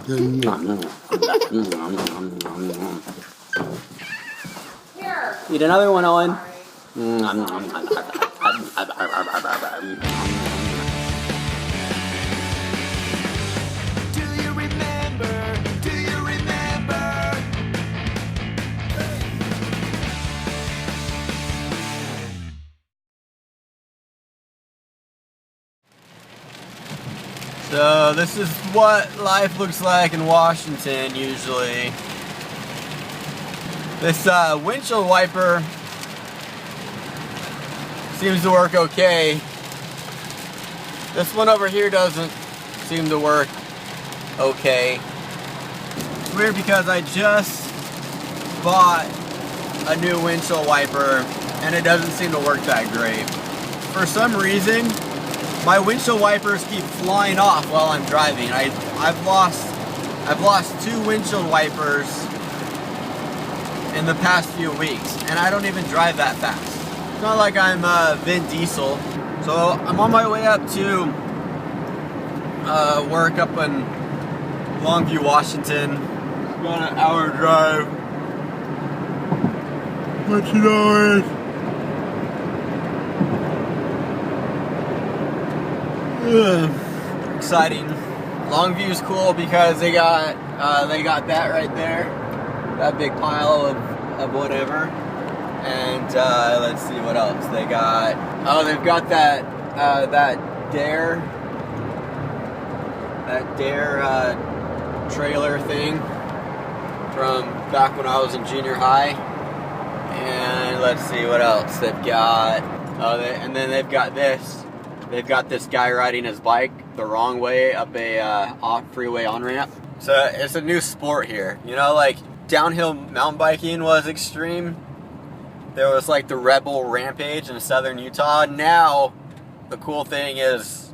Eat another one, Owen. So this is what life looks like in Washington usually. This windshield wiper seems to work okay. This one over here doesn't seem to work okay. It's weird because I just bought a new windshield wiper and it doesn't seem to work that great. For some reason, my windshield wipers keep flying off while I'm driving. I've lost 2 windshield wipers in the past few weeks, and I don't even drive that fast. It's not like I'm Vin Diesel. So I'm on my way up to work up in Longview, Washington. About an hour drive. But you know it. Exciting. Longview is cool because they got that right there, that big pile of whatever, and let's see what else they got. Oh, they've got that Dare trailer thing from back when I was in junior high, and let's see what else they've got. And then they've got this. They've got this guy riding his bike the wrong way up a off-freeway on-ramp. So it's a new sport here. You know, like downhill mountain biking was extreme. There was like the Rebel Rampage in southern Utah. Now, the cool thing is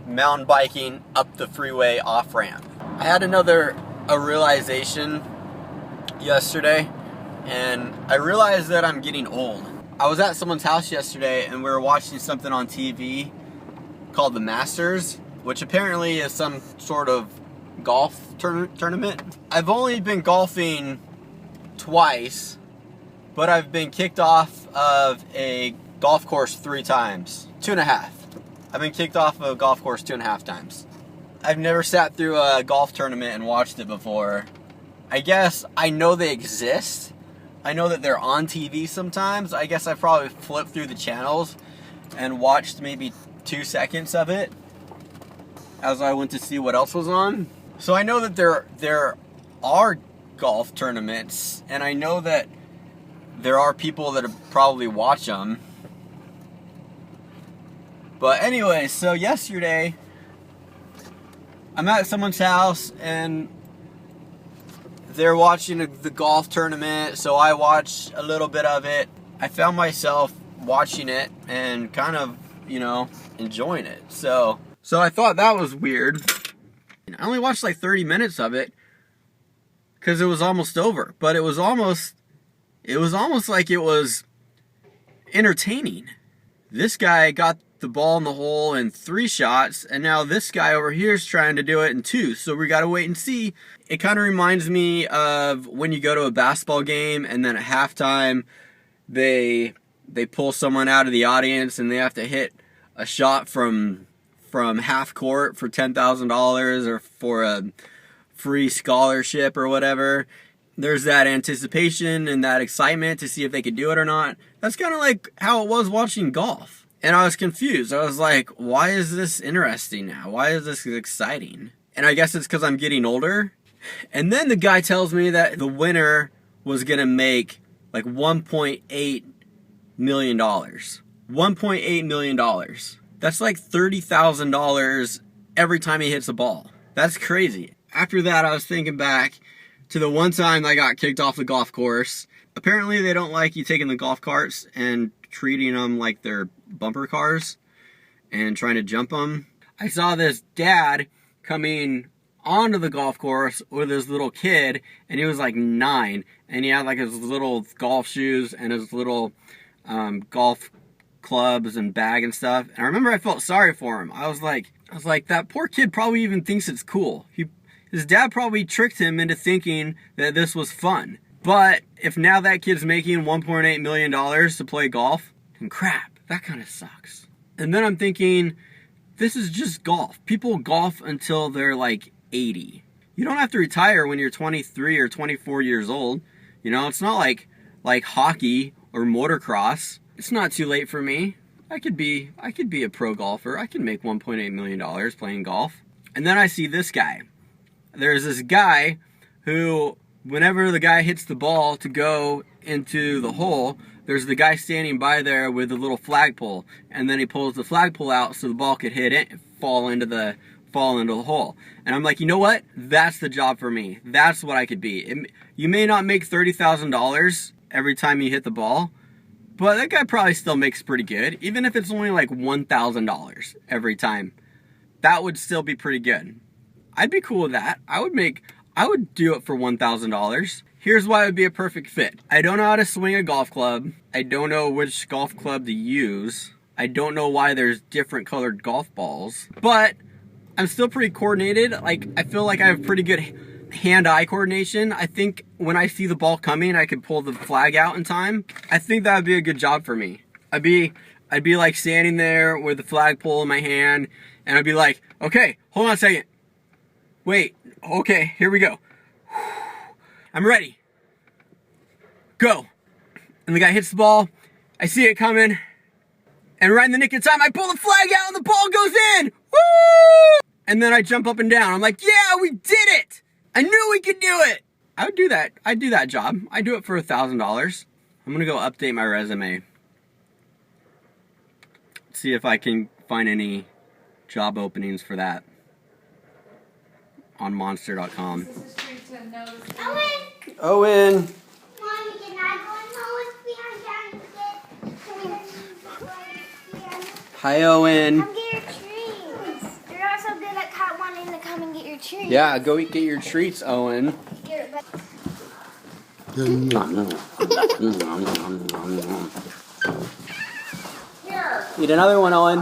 mountain biking up the freeway off-ramp. I had a realization yesterday, and I realized that I'm getting old. I was at someone's house yesterday and we were watching something on TV called the Masters, which apparently is some sort of golf tournament. I've only been golfing twice, but I've been kicked off of a golf course 3 times. 2.5. I've been kicked off of a golf course 2.5 times. I've never sat through a golf tournament and watched it before. I guess I know they exist. I know that they're on TV sometimes. I guess I probably flipped through the channels and watched maybe 2 seconds of it as I went to see what else was on. So I know that there are golf tournaments, and I know that there are people that probably watch them. But anyway, so yesterday I'm at someone's house and they're watching the golf tournament, so I watched a little bit of it. I found myself watching it and kind of, enjoying it. So I thought that was weird. I only watched like 30 minutes of it because it was almost over, but it was almost like it was entertaining. This guy got the ball in the hole in 3 shots, and now this guy over here is trying to do it in 2, so we gotta wait and see. It kind of reminds me of when you go to a basketball game and then at halftime they pull someone out of the audience and they have to hit a shot from half court for $10,000 or for a free scholarship or whatever. There's that anticipation and that excitement to see if they could do it or not. That's kind of like how it was watching golf. And I was confused. I was like, why is this interesting now? Why is this exciting? And I guess it's because I'm getting older. And then the guy tells me that the winner was going to make like $1.8 million. $1.8 million. That's like $30,000 every time he hits a ball. That's crazy. After that, I was thinking back to the one time I got kicked off the golf course. Apparently, they don't like you taking the golf carts and treating them like they're bumper cars and trying to jump them. I saw this dad coming onto the golf course with his little kid, and he was like 9, and he had like his little golf shoes and his little golf clubs and bag and stuff. And I remember I felt sorry for him. I was like, that poor kid probably even thinks it's cool. His dad probably tricked him into thinking that this was fun. But if now that kid's making $1.8 million to play golf, then crap, that kind of sucks. And then I'm thinking, this is just golf. People golf until they're like 80. You don't have to retire when you're 23 or 24 years old. You know, it's not like hockey or motocross. It's not too late for me. I could be a pro golfer. I can make $1.8 million playing golf. And then I see this guy. There's this guy who, whenever the guy hits the ball to go into the hole, there's the guy standing by there with a little flagpole, and then he pulls the flagpole out so the ball could hit it, fall into the hole. And I'm like, you know what? That's the job for me. That's what I could be. You may not make $30,000 every time you hit the ball, but that guy probably still makes pretty good, even if it's only like $1,000 every time. That would still be pretty good. I'd be cool with that. I would do it for $1,000. Here's why it would be a perfect fit. I don't know how to swing a golf club. I don't know which golf club to use. I don't know why there's different colored golf balls. But I'm still pretty coordinated. Like, I feel like I have pretty good hand-eye coordination. I think when I see the ball coming, I can pull the flag out in time. I think that would be a good job for me. I'd be like standing there with the flagpole in my hand, and I'd be like, okay, hold on a second. Wait, okay, here we go. I'm ready. Go. And the guy hits the ball. I see it coming. And right in the nick of time, I pull the flag out and the ball goes in. Woo! And then I jump up and down. I'm like, yeah, we did it. I knew we could do it. I would do that. I'd do that job. I'd do it for $1,000. I'm going to go update my resume. See if I can find any job openings for that on monster.com. Owen! Mommy, can I go and Hi, Owen. come get your treats. You're not so good at wanting to come and get your treats. Yeah, go get your treats, Owen. Here, but here. Eat another one, Owen.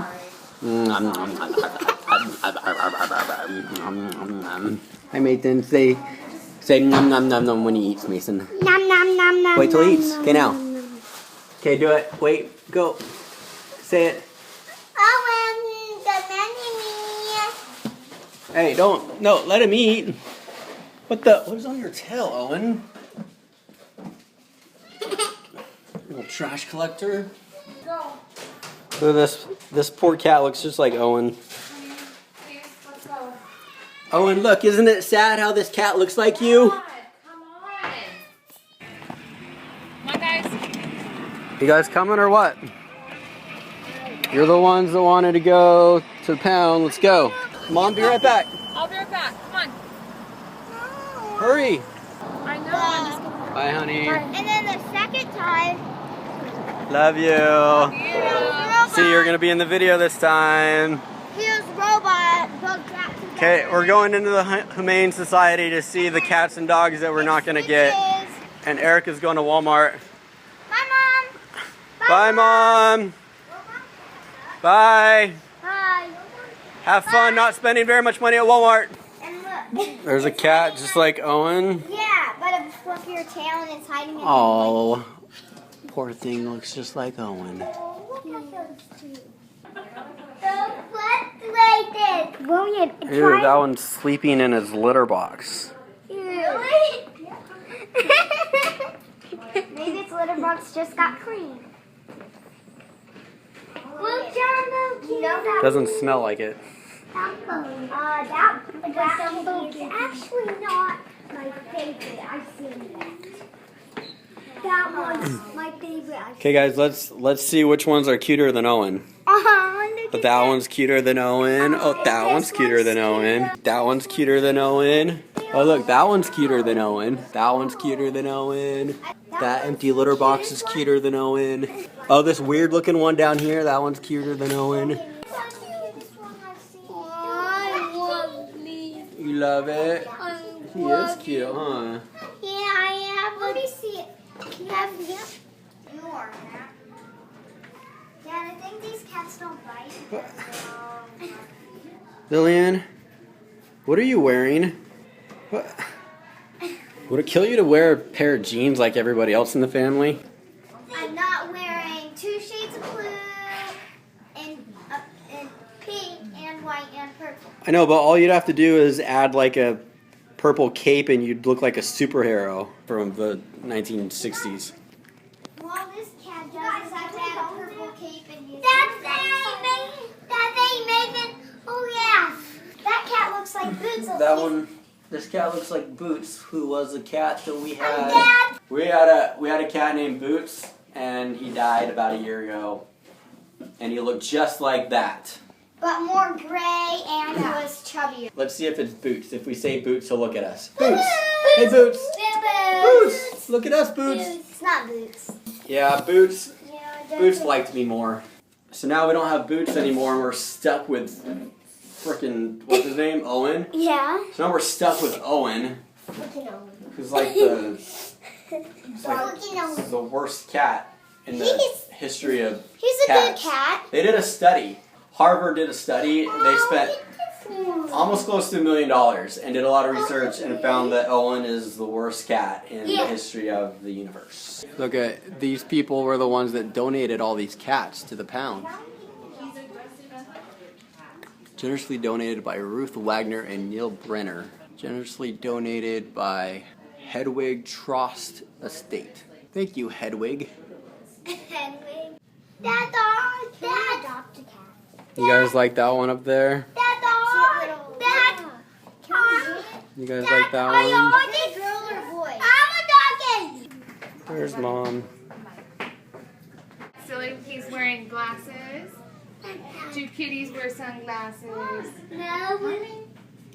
Hi, Nathan. Say nom nom nom nom when he eats, Mason. Nom nom nom nom. Wait till he eats. Okay, now. Okay, do it. Wait, go. Say it. Owen, the me. Hey, don't. No, let him eat. What is on your tail, Owen? Little trash collector. Go. Look at this poor cat looks just like Owen. Please, let's go. Owen, look, isn't it sad how this cat looks like you? Come on. Come on, guys. You guys coming or what? You're the ones that wanted to go to the pound. Let's go. Mom, be right back. I'll be right back. Come on. Hurry. I know. I'm just gonna... Bye, honey. And then the second time. Love you. See, you're going to be in the video this time. Here's robot. Okay, we're going into the Humane Society to see the cats and dogs that we're not going to get. And Eric is going to Walmart. Bye, Mom. Bye, Mom. Bye. Bye. Have fun not spending very much money at Walmart. And look. There's a cat just like Owen. Yeah, but a fluffier tail and it's hiding in Oh, poor thing looks just like Owen. Look at those two. So frustrated. Lillian, Ew, that one's sleeping in his litter box. Really? Maybe its litter box just got clean. Look, Jumbo, cute. Doesn't smell like it. That is actually not my favorite. I've seen that. That one's my favorite. Okay, guys, let's see which ones are cuter than Owen. But that one's cuter than Owen. Oh, that one's cuter than Owen. That one's cuter than Owen. Oh, look, that one's cuter than Owen. That one's cuter than Owen. That empty litter box is cuter than Owen. Oh, this weird looking one down here, that one's cuter than Owen. You love it? He is cute, huh? Yeah, I have. Let me see it. You have more. Dad, I think these cats don't bite. Lillian, what are you wearing? What? Would it kill you to wear a pair of jeans like everybody else in the family? I'm not wearing 2 shades of blue and pink and white and purple. I know, but all you'd have to do is add like a purple cape and you'd look like a superhero from the 1960s. Well, this cat does have to add a purple cape and use That's Maven. Oh yeah. That cat looks like Boots. This cat looks like Boots, who was a cat that we had. Dad. We had a cat named Boots, and he died about a year ago. And he looked just like that. But more gray and he was chubbier. Let's see if it's Boots. If we say Boots, he'll look at us. Boots! Hey, Boots! Boots! Look at us, Boots! It's not Boots. Yeah, Boots. Yeah, Boots liked me more. So now we don't have Boots anymore, and we're stuck with frickin', what's his name? Owen? Yeah. So now we're stuck with Owen, who's like the worst cat in the history of He's a cats. good cat. They did a study. Harvard did a study. They spent almost close to $1 million and did a lot of research and found that Owen is the worst cat in the history of the universe. Look at these people were the ones that donated all these cats to the pound. Generously donated by Ruth Wagner and Neil Brenner. Generously donated by Hedwig Trost Estate. Thank you, Hedwig. Hedwig. That dog. Dad. Adopt a cat. You guys like that one up there? That dog. That dog. You guys like that Are you one? a girl or boy? I'm a doggy. Where's Mom? Silly, he's wearing glasses. 2 kitties wear sunglasses. No.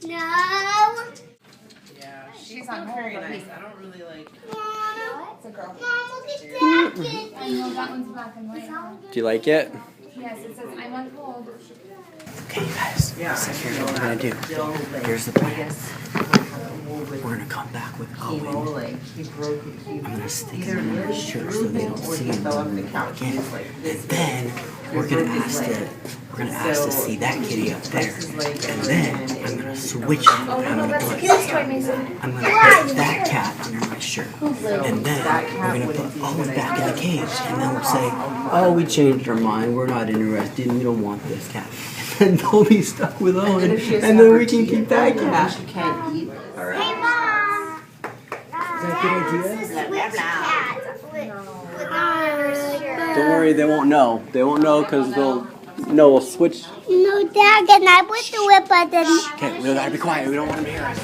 Yeah, She's on very hold. nice. I don't really like. It's a girl. Mom, look at that kitty. I know that one's black and white. Do you like it? Yes, it says I'm on hold. Okay, guys. Yeah, So here's what we're gonna do. Here's the plan. We're gonna come back with Owen. He broke it. I'm gonna stick him in their shirt so they don't see him again. And then we're gonna ask to see that kitty up there. And then I'm gonna switch. I'm gonna put that cat under my shirt. And then we're gonna put Owen back in the cage. And then we'll say, oh, we changed our mind. We're not interested. We don't want this cat. And then they'll be stuck with Owen. And then we can keep that cat. She can't eat. Hey, Mom. Is that a good idea? Switch cat with Oliver's shirt. Don't worry, they won't know. They won't know because they'll know we'll switch. No, Dad, can I push the whip button? Okay, we gotta be quiet. We don't want them to hear us.